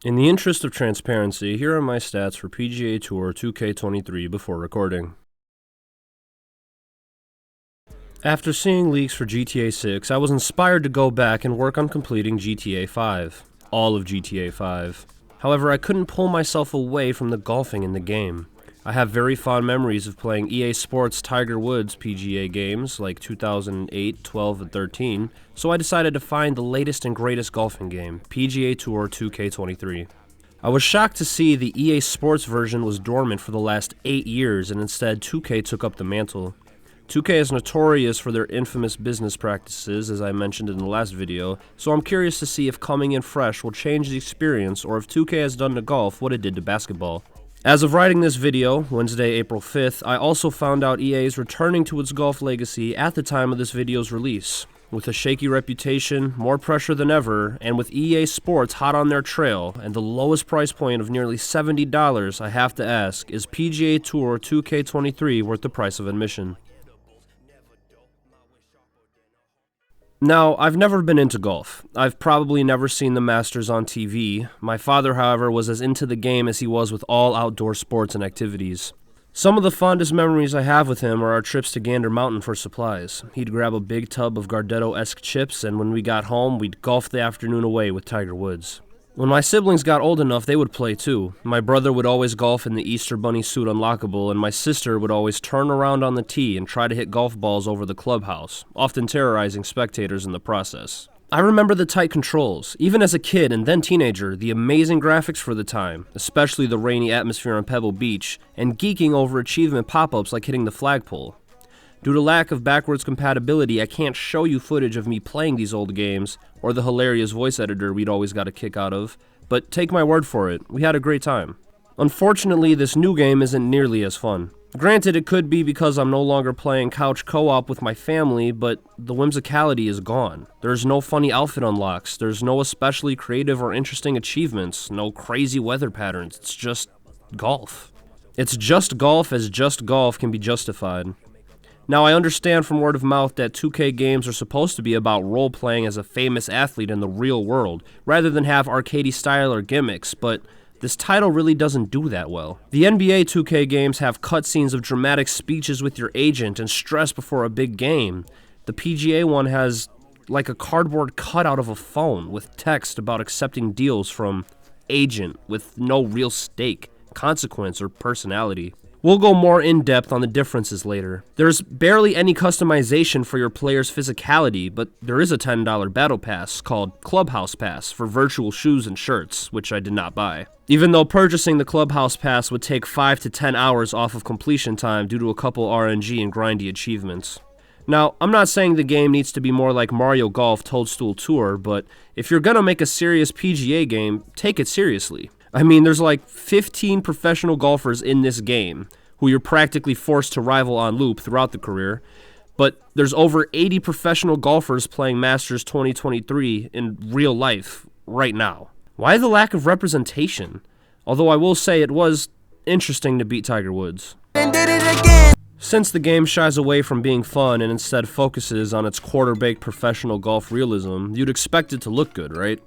In the interest of transparency, here are my stats for PGA Tour 2K23 before recording. After seeing leaks for GTA 6, I was inspired to go back and work on completing GTA 5. All of GTA 5. However, I couldn't pull myself away from the golfing in the game. I have very fond memories of playing EA Sports Tiger Woods PGA games like 2008, 12, and 13, so I decided to find the latest and greatest golfing game, PGA Tour 2K23. I was shocked to see the EA Sports version was dormant for the last 8 years and instead 2K took up the mantle. 2K is notorious for their infamous business practices, as I mentioned in the last video, so I'm curious to see if coming in fresh will change the experience or if 2K has done to golf what it did to basketball. As of writing this video, Wednesday, April 5th, I also found out EA is returning to its golf legacy at the time of this video's release. With a shaky reputation, more pressure than ever, and with EA Sports hot on their trail, and the lowest price point of nearly $70, I have to ask, is PGA Tour 2K23 worth the price of admission? Now, I've never been into golf. I've probably never seen the Masters on TV. My father, however, was as into the game as he was with all outdoor sports and activities. Some of the fondest memories I have with him are our trips to Gander Mountain for supplies. He'd grab a big tub of Gardetto-esque chips, and when we got home, we'd golf the afternoon away with Tiger Woods. When my siblings got old enough, they would play too. My brother would always golf in the Easter Bunny suit unlockable, and my sister would always turn around on the tee and try to hit golf balls over the clubhouse, often terrorizing spectators in the process. I remember the tight controls, even as a kid and then teenager, the amazing graphics for the time, especially the rainy atmosphere on Pebble Beach, and geeking over achievement pop-ups like hitting the flagpole. Due to lack of backwards compatibility, I can't show you footage of me playing these old games, or the hilarious voice editor we'd always got a kick out of, but take my word for it, we had a great time. Unfortunately, this new game isn't nearly as fun. Granted, it could be because I'm no longer playing couch co-op with my family, but the whimsicality is gone. There's no funny outfit unlocks, there's no especially creative or interesting achievements, no crazy weather patterns, it's just golf. It's just golf as just golf can be justified. Now, I understand from word of mouth that 2K games are supposed to be about role-playing as a famous athlete in the real world, rather than have arcadey style or gimmicks, but this title really doesn't do that well. The NBA 2K games have cutscenes of dramatic speeches with your agent and stress before a big game. The PGA one has like a cardboard cutout of a phone with text about accepting deals from agent with no real stake, consequence, or personality. We'll go more in-depth on the differences later. There's barely any customization for your player's physicality, but there is a $10 battle pass called Clubhouse Pass for virtual shoes and shirts, which I did not buy. Even though purchasing the Clubhouse Pass would take 5 to 10 hours off of completion time due to a couple RNG and grindy achievements. Now, I'm not saying the game needs to be more like Mario Golf Toadstool Tour, but if you're gonna make a serious PGA game, take it seriously. I mean, there's like 15 professional golfers in this game, who you're practically forced to rival on loop throughout the career, but there's over 80 professional golfers playing Masters 2023 in real life right now. Why the lack of representation? Although I will say it was interesting to beat Tiger Woods. And did it again! Since the game shies away from being fun and instead focuses on its quarter-baked professional golf realism, you'd expect it to look good, right?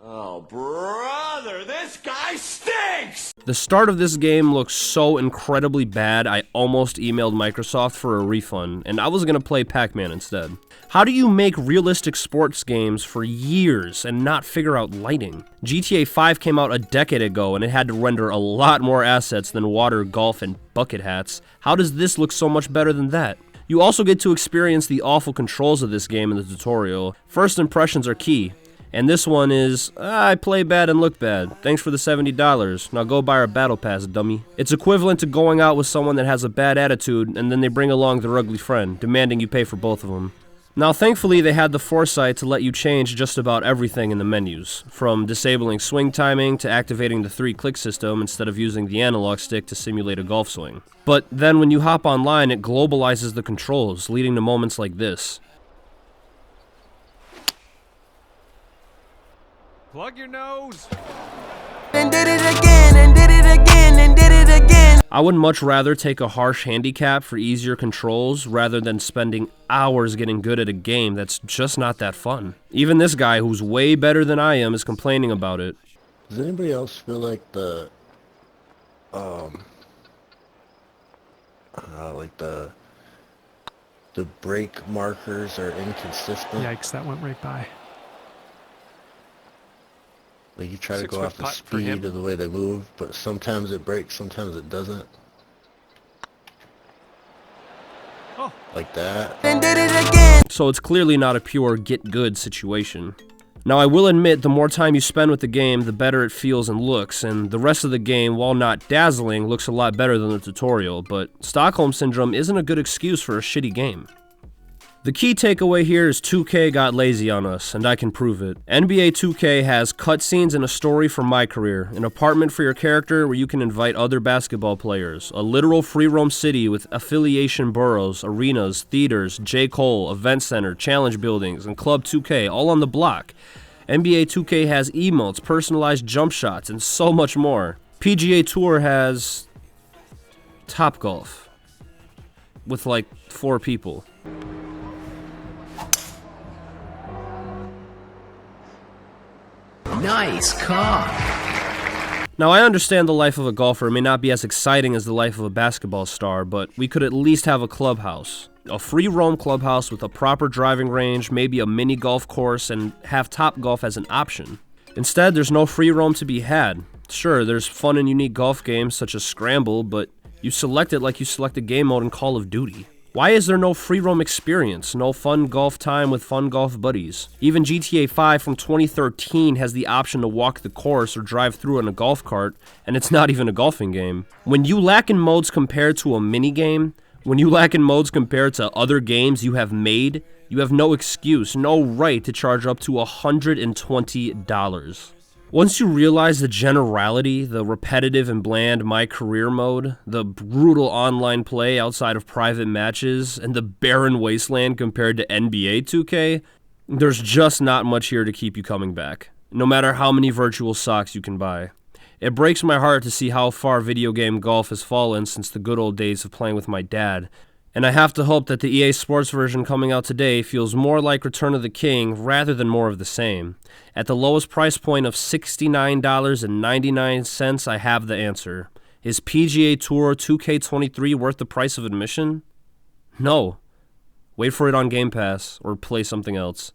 Oh, brother, this guy stinks! The start of this game looks so incredibly bad, I almost emailed Microsoft for a refund, and I was gonna play Pac-Man instead. How do you make realistic sports games for years and not figure out lighting? GTA 5 came out a decade ago and it had to render a lot more assets than water, golf, and bucket hats. How does this look so much better than that? You also get to experience the awful controls of this game in the tutorial. First impressions are key. And this one is, I play bad and look bad. Thanks for the $70. Now go buy our battle pass, dummy. It's equivalent to going out with someone that has a bad attitude and then they bring along their ugly friend, demanding you pay for both of them. Now thankfully they had the foresight to let you change just about everything in the menus, from disabling swing timing to activating the 3-click system instead of using the analog stick to simulate a golf swing. But then when you hop online it globalizes the controls, leading to moments like this. Plug your nose. And did it again, and did it again, and did it again. I would much rather take a harsh handicap for easier controls rather than spending hours getting good at a game that's just not that fun. Even this guy, who's way better than I am, is complaining about it. Does anybody else feel like the brake markers are inconsistent? Yikes, that went right by. Like you try to 6 go foot off the putt for him. speed of the way they move, but sometimes it breaks, sometimes it doesn't. Oh. Like that. And did it again. So it's clearly not a pure get good situation. Now I will admit, the more time you spend with the game, the better it feels and looks, and the rest of the game, while not dazzling, looks a lot better than the tutorial, but Stockholm Syndrome isn't a good excuse for a shitty game. The key takeaway here is 2K got lazy on us, and I can prove it. NBA 2K has cutscenes and a story for my career, an apartment for your character where you can invite other basketball players, a literal free roam city with affiliation boroughs, arenas, theaters, J. Cole, event center, challenge buildings, and Club 2K all on the block. NBA 2K has emotes, personalized jump shots, and so much more. PGA Tour has Topgolf with like 4 people. Nice cock. Now, I understand the life of a golfer may not be as exciting as the life of a basketball star, but we could at least have a clubhouse. A free roam clubhouse with a proper driving range, maybe a mini golf course, and have Topgolf as an option. Instead, there's no free roam to be had. Sure, there's fun and unique golf games such as Scramble, but you select it like you select a game mode in Call of Duty. Why is there no free roam experience, no fun golf time with fun golf buddies? Even GTA 5 from 2013 has the option to walk the course or drive through in a golf cart, and it's not even a golfing game. When you lack in modes compared to a minigame, when you lack in modes compared to other games you have made, you have no excuse, no right to charge up to $120. Once you realize the generality, the repetitive and bland My Career mode, the brutal online play outside of private matches, and the barren wasteland compared to NBA 2K, there's just not much here to keep you coming back, no matter how many virtual socks you can buy. It breaks my heart to see how far video game golf has fallen since the good old days of playing with my dad, and I have to hope that the EA Sports version coming out today feels more like Return of the King rather than more of the same. At the lowest price point of $69.99, I have the answer. Is PGA Tour 2K23 worth the price of admission? No. Wait for it on Game Pass, or play something else.